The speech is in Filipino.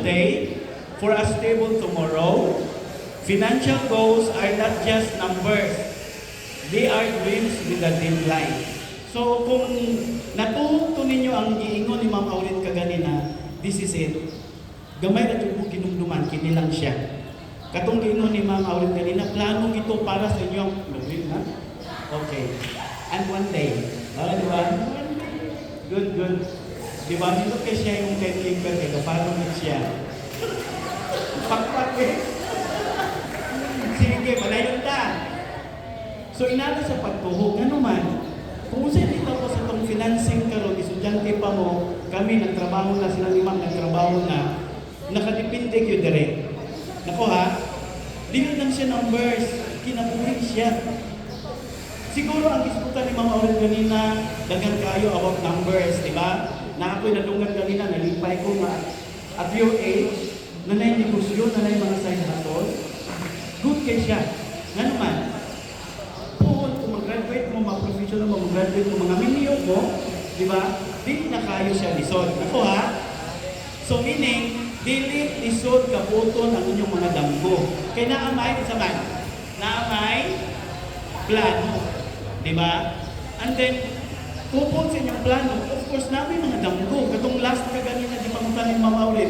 today for a stable tomorrow. Financial goals are not just numbers. They are dreams with a deadline. So kung natuto ninyo ang giingon ni Ma'am Aulit kaganina, this is it. Gamay na tubo kinumduman, kinilang siya. Katong giingon ni Ma'am Aulit kanina, planong ito para sa inyong na? Okay. And one day, di ba? Good. Di ba? Dito kay siya yung caretaker, kaya paano na siya? Pakpak eh. Sige, malayon ta. So, inala sa pagtuhog, ano man, kung saan dito ko sa itong financing karon, estudyante pa mo, kami nagtrabaho na, sila limang nagtrabaho na, nakadepende kayo direct. Nako ha, di lang siya numbers, kinabuhin siya. Siguro ang isputan ni Mama Aulit kanina, dagan kayo about numbers, di ba? Na ako'y nadungan kanina, nalipay ko nga, at your age, nanay negosyo, nanay mga side hustle, good kay siya. Nga naman, puhon kung mag-graduate mo, mag-professional mo, mag-graduate mo, mga miniyo mo, di ba? Di na kayo siya lisod. Ako ha? So meaning, dili lisod kaputon ang inyong mga damgo. Kaya naamay sa man. Naamay plano. Di ba? And then, kupon sa inyong plano, of course, namin mga damgo. Katong last ka ganina, di pangutan ni Mama Aulit.